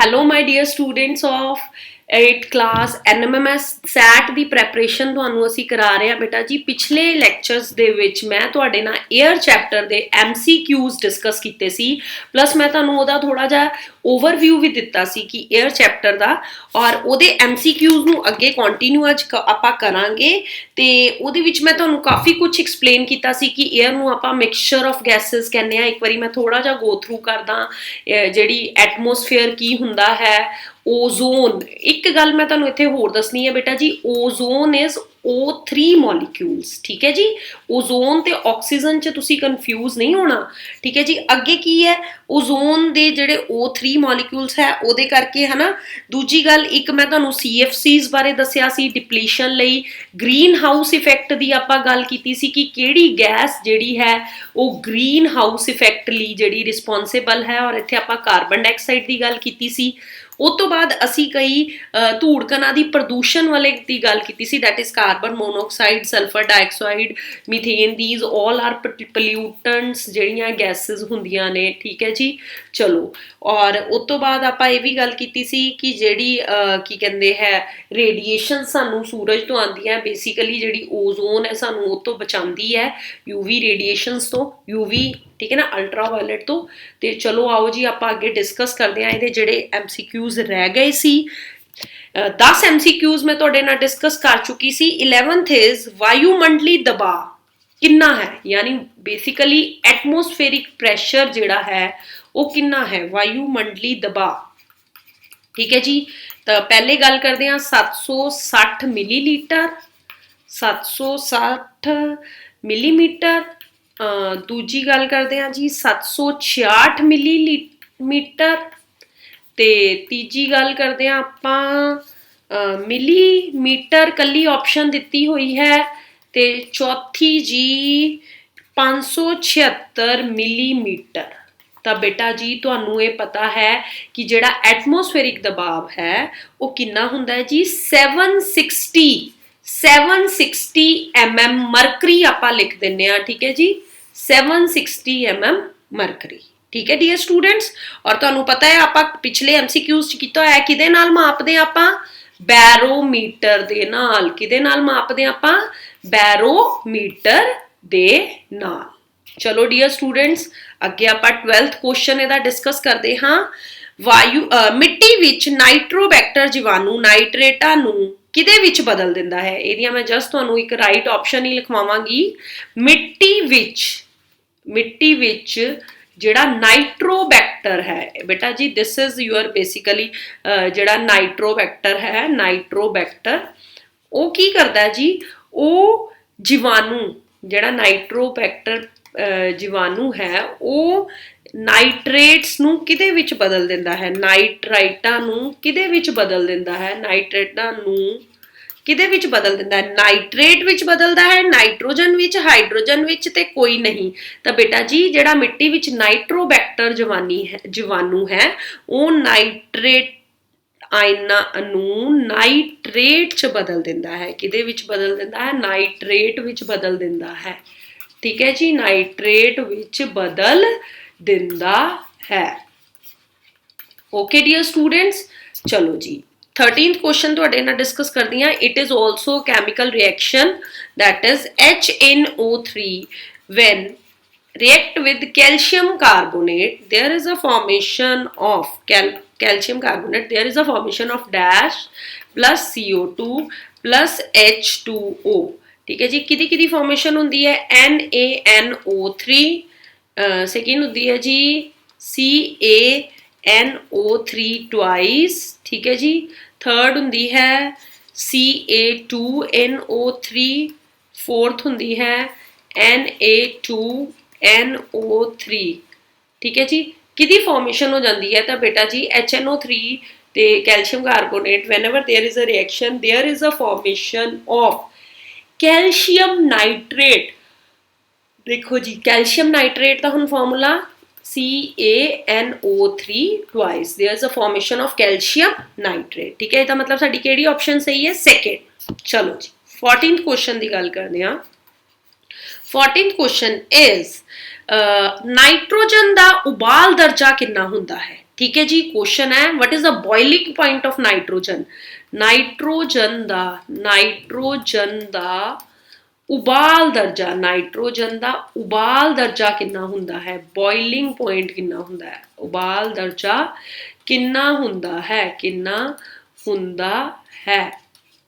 Hello, my dear students of 8th class NMMS SAT the preparation ਤੁਹਾਨੂੰ ਅਸੀਂ ਕਰਾ ਰਹੇ ਹਾਂ ਬੇਟਾ ਜੀ। ਪਿਛਲੇ ਲੈਕਚਰਸ ਦੇ ਵਿੱਚ ਮੈਂ ਤੁਹਾਡੇ ਨਾਲ 에ਅਰ ਚੈਪਟਰ ਦੇ MCQs ਡਿਸਕਸ ਕੀਤੇ ਸੀ, ਪਲੱਸ ਮੈਂ ਤੁਹਾਨੂੰ ਉਹਦਾ ਥੋੜਾ ਜਿਹਾ ਓਵਰਵਿਊ ਵੀ ਦਿੱਤਾ ਸੀ ਕਿ 에ਅਰ ਚੈਪਟਰ ਦਾ, ਔਰ ਉਹਦੇ MCQs ਨੂੰ ਅੱਗੇ ਕੰਟੀਨਿਊ ਅੱਜ ਆਪਾਂ ਕਰਾਂਗੇ। ਤੇ ਉਹਦੇ ਵਿੱਚ ਮੈਂ ਤੁਹਾਨੂੰ ਕਾਫੀ ਕੁਝ ਐਕਸਪਲੇਨ ਕੀਤਾ ਸੀ ਕਿ 에ਅਰ ਨੂੰ ਆਪਾਂ ਮਿਕਸਚਰ ਆਫ ਗੈਸਸ ਕਹਿੰਦੇ ਆ। ਇੱਕ ਵਾਰੀ ਮੈਂ ਥੋੜਾ ਜਿਹਾ ਗੋ ਥਰੂ ਕਰਦਾ ਜਿਹੜੀ ਐਟਮੋਸਫੇਅਰ ਕੀ ਹੁੰਦਾ ਹੈ। ਓਜ਼ੋਨ, ਇੱਕ ਗੱਲ ਮੈਂ ਤੁਹਾਨੂੰ ਇੱਥੇ ਹੋਰ ਦੱਸਣੀ ਹੈ ਬੇਟਾ ਜੀ, ਓਜ਼ੋਨ ਇਜ਼ O3 ਮੋਲੀਕਿਊਲਸ, ਠੀਕ ਹੈ ਜੀ। ਓਜ਼ੋਨ ਤੇ ਆਕਸੀਜਨ 'ਚ ਤੁਸੀਂ ਕਨਫਿਊਜ਼ ਨਹੀਂ ਹੋਣਾ, ਠੀਕ ਹੈ ਜੀ। ਅੱਗੇ ਕੀ ਹੈ, ਓਜ਼ੋਨ ਦੇ ਜਿਹੜੇ O3 ਮੋਲੀਕਿਊਲਸ ਹੈ ਉਹਦੇ ਕਰਕੇ ਹੈ ਨਾ। ਦੂਜੀ ਗੱਲ, ਇੱਕ ਮੈਂ ਤੁਹਾਨੂੰ CFCs ਬਾਰੇ ਦੱਸਿਆ ਸੀ ਡਿਪਲੀਸ਼ਨ ਲਈ। ਗ੍ਰੀਨ ਹਾਊਸ ਇਫੈਕਟ ਦੀ ਆਪਾਂ ਗੱਲ ਕੀਤੀ ਸੀ ਕਿ ਕਿਹੜੀ ਗੈਸ ਜਿਹੜੀ ਹੈ ਉਹ ਗ੍ਰੀਨ ਹਾਊਸ ਇਫੈਕਟ ਲਈ ਜਿਹੜੀ ਰਿਸਪੌਂਸਿਬਲ ਹੈ, ਔਰ ਇੱਥੇ ਆਪਾਂ ਕਾਰਬਨ ਡਾਈਆਕਸਾਈਡ ਦੀ ਗੱਲ ਕੀਤੀ ਸੀ। ਉਸ ਤੋਂ ਬਾਅਦ ਅਸੀਂ ਕਈ ਧੂੜ ਕਣਾਂ ਦੀ ਪ੍ਰਦੂਸ਼ਣ ਵਾਲੇ ਦੀ ਗੱਲ ਕੀਤੀ ਸੀ, that is carbon monoxide, sulphur dioxide, methane. These all are pollutants ਜਿਹੜੀਆਂ ਗੈਸਿਸ ਹੁੰਦੀਆਂ ਨੇ, ਠੀਕ ਹੈ ਜੀ। ਚਲੋ, ਔਰ ਉਸ ਤੋਂ ਬਾਅਦ ਆਪਾਂ ਇਹ ਵੀ ਗੱਲ ਕੀਤੀ ਸੀ ਕਿ ਜਿਹੜੀ ਕੀ ਕਹਿੰਦੇ ਹੈ ਰੇਡੀਏਸ਼ਨ ਸਾਨੂੰ ਸੂਰਜ ਤੋਂ ਆਉਂਦੀ ਹੈ, ਬੇਸਿਕਲੀ ਜਿਹੜੀ ਓਜ਼ੋਨ ਹੈ ਸਾਨੂੰ ਉਹ ਤੋਂ ਬਚਾਉਂਦੀ ਹੈ UV ਰੇਡੀਏਸ਼ਨਸ ਤੋਂ, UV, ਠੀਕ ਹੈ ਨਾ, ਅਲਟਰਾਵਾਇਲਟ ਤੋਂ। ਤੇ ਚਲੋ ਆਓ ਜੀ ਆਪਾਂ ਅੱਗੇ ਡਿਸਕਸ ਕਰਦੇ ਹਾਂ ਇਹਦੇ ਜਿਹੜੇ MCQs ਰਹਿ ਗਏ ਸੀ। 10 MCQs ਮੈਂ ਤੁਹਾਡੇ ਨਾਲ ਡਿਸਕਸ ਕਰ ਚੁੱਕੀ ਸੀ। 11th ਇਜ਼ ਵਾਯੂਮੰਡਲੀ ਦਬਾਅ ਕਿੰਨਾ ਹੈ, ਯਾਨੀ ਬੇਸਿਕਲੀ ਐਟਮੋਸਫੇਰਿਕ ਪ੍ਰੈਸ਼ਰ ਜਿਹੜਾ ਹੈ ਉਹ ਕਿੰਨਾ ਹੈ, ਵਾਯੂਮੰਡਲੀ ਦਬਾਅ, ਠੀਕ ਹੈ ਜੀ। ਤਾਂ ਪਹਿਲੇ ਗੱਲ ਕਰਦੇ ਹਾਂ 760 ਮਿਲੀਲੀਟਰ, 760 ਮਿਲੀਮੀਟਰ। ਦੂਜੀ ਗੱਲ ਕਰਦੇ ਹਾਂ ਜੀ 766 ਮਿਲੀਮੀਟਰ। ਤੇ ਤੀਜੀ ਗੱਲ ਕਰਦੇ ਹਾਂ ਆਪਾਂ ਮਿਲੀਮੀਟਰ ਕੱਲੀ ਆਪਸ਼ਨ ਦਿੱਤੀ ਹੋਈ ਹੈ। ਤੇ ਚੌਥੀ ਜੀ 576 ਮਿਲੀਮੀਟਰ। ਤਾਂ ਬੇਟਾ ਜੀ ਤੁਹਾਨੂੰ ਇਹ ਪਤਾ ਹੈ ਕਿ ਜਿਹੜਾ ਐਟਮੋਸਫੇਰਿਕ ਦਬਾਅ ਹੈ ਉਹ ਕਿੰਨਾ ਹੁੰਦਾ ਹੈ ਜੀ, 760 mm ਮਰਕਰੀ ਆਪਾਂ ਲਿਖ ਦਿੰਦੇ ਹਾਂ, ਠੀਕ ਹੈ ਜੀ। 760 mm ਮਰਕਰੀ, ਠੀਕ ਹੈ ਡੀਅਰ ਸਟੂਡੈਂਟਸ। ਔਰ ਤੁਹਾਨੂੰ ਪਤਾ ਹੈ ਆਪਾਂ ਪਿਛਲੇ MCQs 'ਚ ਕੀਤਾ ਹੋਇਆ ਕਿਹਦੇ ਨਾਲ ਮਾਪਦੇ ਆਪਾਂ, ਬੈਰੋਮੀਟਰ ਦੇ ਨਾਲ। ਕਿਹਦੇ ਨਾਲ ਮਾਪਦੇ ਆਪਾਂ, ਬੈਰੋਮੀਟਰ ਦੇ ਨਾਲ। ਚਲੋ ਡੀਅਰ ਸਟੂਡੈਂਟਸ, ਅੱਗੇ ਆਪਾਂ 12th ਕੁਐਸਚਨ ਇਹਦਾ ਡਿਸਕਸ ਕਰਦੇ ਹਾਂ। ਮਿੱਟੀ ਵਿੱਚ ਨਾਈਟ੍ਰੋਬੈਕਟਰ ਜੀਵਾਣੂ ਨਾਈਟ੍ਰੇਟਾਂ ਨੂੰ ਕਿਹਦੇ ਵਿੱਚ ਬਦਲ ਦਿੰਦਾ ਹੈ। ਇਹਦੀਆਂ ਮੈਂ ਜਸਟ ਤੁਹਾਨੂੰ ਇੱਕ ਰਾਈਟ ਆਪਸ਼ਨ ਹੀ ਲਿਖਵਾਵਾਂਗੀ। ਮਿੱਟੀ ਵਿੱਚ ਜਿਹੜਾ ਨਾਈਟ੍ਰੋਬੈਕਟਰ ਹੈ ਬੇਟਾ ਜੀ, ਦਿਸ ਇਜ਼ ਯੂਅਰ ਬੇਸਿਕਲੀ ਜਿਹੜਾ ਨਾਈਟ੍ਰੋਬੈਕਟਰ ਹੈ, ਨਾਈਟ੍ਰੋਬੈਕਟਰ ਉਹ ਕੀ ਕਰਦਾ ਜੀ, ਉਹ ਜੀਵਾਣੂ ਜਿਹੜਾ ਨਾਈਟ੍ਰੋਬੈਕਟਰ ਜੀਵਾਣੂ ਹੈ ਉਹ ਨਾਈਟ੍ਰੇਟਸ ਨੂੰ ਕਿਹਦੇ ਵਿੱਚ ਬਦਲ ਦਿੰਦਾ ਹੈ, ਨਾਈਟ੍ਰਾਈਟਾਂ ਨੂੰ ਕਿਹਦੇ ਵਿੱਚ ਬਦਲ ਦਿੰਦਾ ਹੈ, ਨਾਈਟ੍ਰੇਟਾਂ ਨੂੰ ਕਿਹਦੇ ਵਿੱਚ ਬਦਲ ਦਿੰਦਾ ਹੈ, ਨਾਈਟ੍ਰੇਟ ਵਿੱਚ ਬਦਲਦਾ ਹੈ, ਨਾਈਟ੍ਰੋਜਨ ਵਿੱਚ, ਹਾਈਡਰੋਜਨ ਵਿੱਚ, ਤੇ ਕੋਈ ਨਹੀਂ। ਤਾਂ ਬੇਟਾ ਜੀ ਜਿਹੜਾ ਮਿੱਟੀ ਵਿੱਚ ਨਾਈਟ੍ਰੋਬੈਕਟਰ ਜੀਵਾਣੂ ਹੈ ਉਹ ਨਾਈਟ੍ਰੇਟ ਆਇਨਾਂ ਨੂੰ ਨਾਈਟ੍ਰੇਟ 'ਚ ਬਦਲ ਦਿੰਦਾ ਹੈ। ਕਿਹਦੇ ਵਿੱਚ ਬਦਲ ਦਿੰਦਾ ਹੈ, ਨਾਈਟ੍ਰੇਟ ਵਿੱਚ ਬਦਲ ਦਿੰਦਾ ਹੈ, ਠੀਕ ਹੈ ਜੀ, ਨਾਈਟ੍ਰੇਟ ਵਿੱਚ ਬਦਲ ਦਿੰਦਾ ਹੈ। ਓਕੇ ਡੀਅਰ ਸਟੂਡੈਂਟਸ, ਚਲੋ ਜੀ 13th ਕੁਐਸਚਨ ਤੁਹਾਡੇ ਨਾਲ ਡਿਸਕਸ ਕਰਦੀ ਹਾਂ। It is also chemical reaction that is HNO3 when react with calcium carbonate there is a formation of calcium carbonate, there is a formation of dash plus CO2 plus H2O, ਠੀਕ ਹੈ ਜੀ। ਕਿਹਦੀ formation ਹੁੰਦੀ ਹੈ, NaNO3, second ਹੁੰਦੀ ਹੈ ਜੀ CaNO3 twice, ਠੀਕ ਹੈ ਜੀ। ਥਰਡ ਹੁੰਦੀ ਹੈ Ca2NO3, ਫੋਰਥ ਹੁੰਦੀ ਹੈ Na2NO3, ਠੀਕ ਹੈ ਜੀ। ਕਿਹਦੀ ਫਾਰਮੇਸ਼ਨ ਹੋ ਜਾਂਦੀ ਹੈ, ਤਾਂ ਬੇਟਾ ਜੀ HNO3 ਤੇ calcium carbonate, whenever there is a reaction there is a formation of calcium nitrate. ਦੇਖੋ ਜੀ ਕੈਲਸ਼ੀਅਮ ਨਾਈਟ੍ਰੇਟ ਦਾ ਹੁਣ formula CaNO3 twice, there is a formation of calcium nitrate, ਠੀਕ ਹੈ। ਇਹਦਾ ਮਤਲਬ ਸਾਡੀ ਕਿਹੜੀ ਆਪਸ਼ਨ ਸਹੀ ਹੈ, ਸੈਕਿੰਡ। ਚਲੋ ਜੀ 14th ਕੁਐਸਚਨ ਦੀ ਗੱਲ ਕਰਦੇ ਹਾਂ। 14th ਕੁਐਸਚਨ ਇਜ਼ ਨਾਈਟ੍ਰੋਜਨ ਦਾ ਉਬਾਲ ਦਰਜਾ ਕਿੰਨਾ ਹੁੰਦਾ ਹੈ, ठीक है जी। क्वेश्चन है what is the boiling point of nitrogen. Nitrogen दा उबाल दर्जा, नाइट्रोजन दा उबाल दर्जा कितना हुंदा है, बॉइलिंग पॉइंट कितना हुंदा है, उबाल दर्जा कितना हुंदा है।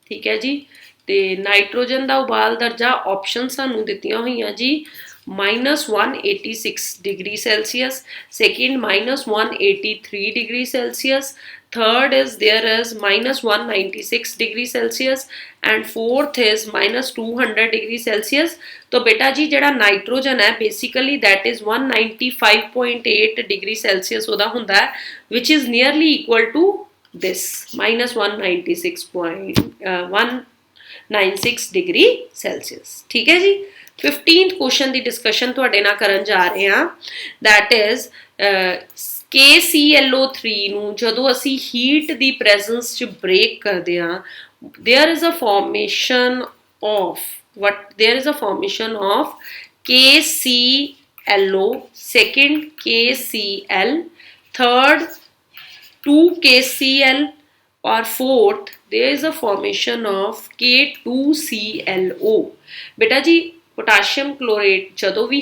ठीक है जी। ते नाइट्रोजन दा उबाल दर्जा ऑप्शन सानू दित्तियां होईयां जी -186 degree Celsius, second -183 degree Celsius, third is there is -196 degree Celsius and fourth is -200 degree Celsius। तो बेटा जी जेड़ा नाइट्रोजन है basically that is 195.8 degree Celsius ओदा हुंदा है which is nearly equal to this -196 degree Celsius. ठीक है जी। 15th क्वेश्चन की डिस्कशन तुहाडे नाल करन जा रहे हां दैट इज KClO3 ਨੂੰ ਜਦੋਂ ਅਸੀਂ ਹੀਟ ਦੀ ਪ੍ਰੈਜ਼ੈਂਸ ਚ ਬ੍ਰੇਕ ਕਰਦੇ ਹਾਂ there is a formation of KClO, second KCl, third 2KCl or fourth there is a formation of K2ClO। बेटा जी पोटाशियम क्लोरेट ਜਦੋਂ ਵੀ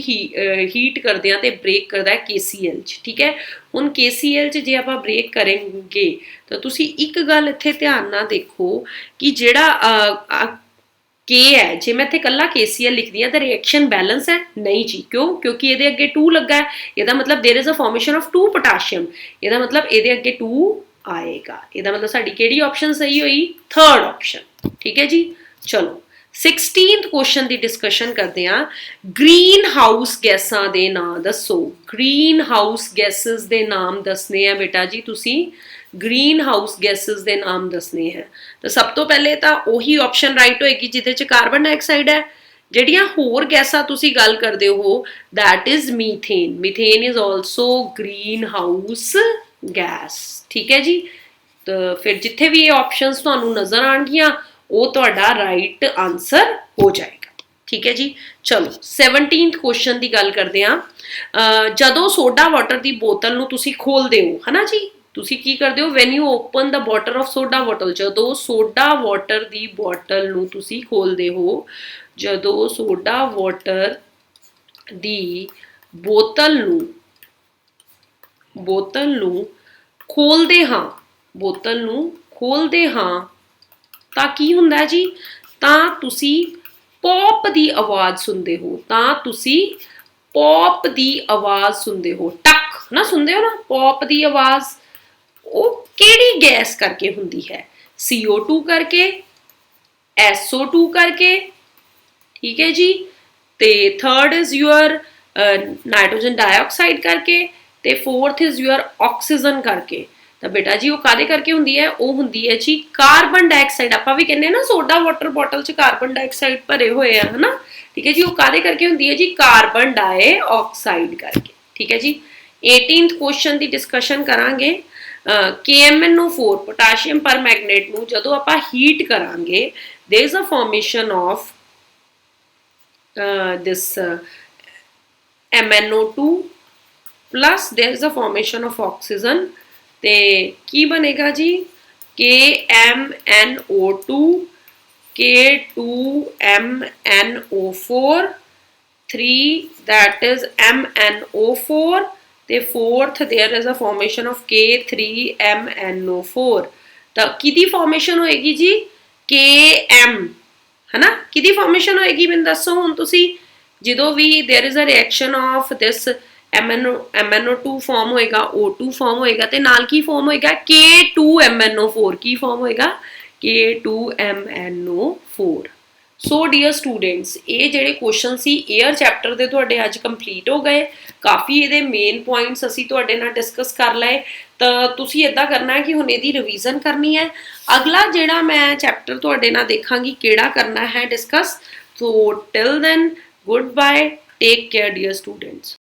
ਹੀਟ ਕਰਦੇ ਆ ਤੇ ਬ੍ਰੇਕ ਕਰਦਾ ਹੈ KCl ਚ। ਠੀਕ ਹੈ। ਹੁਣ KCl ਚ ਜੇ ਆਪਾਂ ਬ੍ਰੇਕ ਕਰਾਂਗੇ ਤਾਂ ਤੁਸੀਂ ਇੱਕ ਗੱਲ ਇੱਥੇ ਧਿਆਨ ਨਾਲ ਦੇਖੋ ਕਿ ਜਿਹੜਾ K ਹੈ ਜੇ ਮੈਂ ਇੱਥੇ ਕੱਲਾ KCl ਲਿਖਦੀ ਆ ਤਾਂ ਰਿਐਕਸ਼ਨ ਬੈਲੈਂਸ ਹੈ ਨਹੀਂ ਜੀ। ਕਿਉਂ? ਕਿਉਂਕਿ ਇਹਦੇ ਅੱਗੇ 2 ਲੱਗਾ ਹੈ। ਇਹਦਾ ਮਤਲਬ there is a formation of 2 potassium. ਇਹਦਾ ਮਤਲਬ ਇਹਦੇ ਅੱਗੇ 2 ਆਏਗਾ। ਇਹਦਾ ਮਤਲਬ ਸਾਡੀ ਕਿਹੜੀ ਆਪਸ਼ਨ ਸਹੀ ਹੋਈ? Third option. ਠੀਕ ਹੈ ਜੀ। ਚਲੋ 16th क्वेश्चन की डिस्कशन करते हैं ग्रीन हाउस गैसां दे नाम दसो। ग्रीन हाउस गैसेस दे नाम दसने हैं बेटा जी तुसी ग्रीन हाउस गैसेस दे नाम दसने हैं। तो सब तो पहले तो उही ऑप्शन राइट होएगी जिहदे च कार्बन डाइऑक्साइड है। ਜਿਹੜੀਆਂ ਹੋਰ ਗੈਸਾਂ ਤੁਸੀਂ ਗੱਲ ਕਰਦੇ ਹੋ that is methane. Methane is also green house gas. ठीक है जी। तो फिर जिथे भी ये ऑप्शंस तुहानू नजर आउणगियां ਉਹ ਤੁਹਾਡਾ ਰਾਈਟ ਆਨਸਰ ਹੋ ਜਾਏਗਾ। ਠੀਕ ਹੈ ਜੀ। ਚਲੋ 17th ਕੁਐਸਚਨ ਦੀ ਗੱਲ ਕਰਦੇ ਹਾਂ। ਜਦੋਂ ਸੋਡਾ ਵਾਟਰ ਦੀ ਬੋਤਲ ਨੂੰ ਤੁਸੀਂ ਖੋਲਦੇ ਹੋ ਹਨਾ ਜੀ ਤੁਸੀਂ ਕੀ ਕਰਦੇ ਹੋ when you open the bottle of soda bottle. ਜਦੋਂ ਸੋਡਾ ਵਾਟਰ ਦੀ ਬੋਟਲ ਨੂੰ ਤੁਸੀਂ ਖੋਲਦੇ ਹੋ ਜਦੋਂ ਸੋਡਾ ਵਾਟਰ ਦੀ ਬੋਤਲ ਨੂੰ ਖੋਲਦੇ ਹਾਂ ਤਾਂ ਕੀ ਹੁੰਦਾ ਜੀ ਤਾਂ ਤੁਸੀਂ ਪੌਪ ਦੀ ਆਵਾਜ਼ ਸੁਣਦੇ ਹੋ ਟਕ ਨਾ ਸੁਣਦੇ ਹੋ ਨਾ ਪੌਪ ਦੀ ਆਵਾਜ਼। ਉਹ ਕਿਹੜੀ ਗੈਸ ਕਰਕੇ ਹੁੰਦੀ ਹੈ? CO2 ਕਰਕੇ, SO2 ਕਰਕੇ। ਠੀਕ ਹੈ ਜੀ। ਤੇ third is your nitrogen dioxide ਕਰਕੇ ਤੇ ਫੋਰਥ ਇਜ਼ ਯੂਅਰ ਆਕਸੀਜਨ ਕਰਕੇ। ਤਾਂ ਬੇਟਾ ਜੀ ਉਹ ਕਾਦੇ ਕਰਕੇ ਹੁੰਦੀ ਹੈ? ਉਹ ਹੁੰਦੀ ਹੈ ਜੀ ਕਾਰਬਨ ਡਾਈਆਕਸਾਈਡ। ਆਪਾਂ ਵੀ ਕਹਿੰਦੇ ਨਾ ਸੋਡਾ ਵਾਟਰ ਬੋਟਲ 'ਚ ਕਾਰਬਨ ਡਾਈਆਕਸਾਈਡ ਭਰੇ ਹੋਏ ਆ ਹਨਾ। ਠੀਕ ਹੈ ਜੀ। ਉਹ ਕਾਦੇ ਕਰਕੇ ਹੁੰਦੀ ਹੈ ਜੀ? ਕਾਰਬਨ ਡਾਈਆਕਸਾਈਡ ਕਰਕੇ। ਠੀਕ ਹੈ ਜੀ। 18th ਕੁਐਸਚਨ ਦੀ ਡਿਸਕਸ਼ਨ ਕਰਾਂਗੇ। KMnO4 ਪੋਟਾਸ਼ੀਅਮ ਪਰਮੈਂਗਨੇਟ ਨੂੰ ਜਦੋਂ ਆਪਾਂ ਹੀਟ ਕਰਾਂਗੇ there is a formation of this MnO2 plus there is a formation of oxygen। ਤੇ ਕੀ ਬਣੇਗਾ ਜੀ KMnO2 K2MnO4 3 that is MnO4 ਤੇ fourth there is a formation of K3MnO4। ਤਾਂ ਕਿਹਦੀ ਫਾਰਮੇਸ਼ਨ ਹੋਏਗੀ ਜੀ KM है ना। किहदी फॉर्मेशन होएगी मैनूं दसो हुण तुसीं ਜਦੋਂ भी there is a reaction of this MnO2 form होएगा O2 फॉर्म होएगा ते नाल की फॉर्म होएगा K2MnO4 की फॉर्म होएगा K2MnO4। सो डियर स्टूडेंट्स ये ਜਿਹੜੇ क्वेश्चन सी एयर चैप्टर ਦੇ ਤੁਹਾਡੇ ਅੱਜ ਕੰਪਲੀਟ ਹੋ ਗਏ। ਕਾਫੀ ਇਹਦੇ ਮੇਨ ਪੁਆਇੰਟਸ ਅਸੀਂ ਤੁਹਾਡੇ ਨਾਲ ਡਿਸਕਸ ਕਰ ਲਏ। ਤਾਂ ਤੁਸੀਂ ਇਦਾਂ ਕਰਨਾ ਹੈ ਕਿ ਹੁਣ ਇਹਦੀ ਰਿਵੀਜ਼ਨ ਕਰਨੀ ਹੈ। ਅਗਲਾ ਜਿਹੜਾ ਮੈਂ ਚੈਪਟਰ ਤੁਹਾਡੇ ਨਾਲ ਦੇਖਾਂਗੀ ਕਿਹੜਾ ਕਰਨਾ ਹੈ discuss. So till then good bye, take care dear students.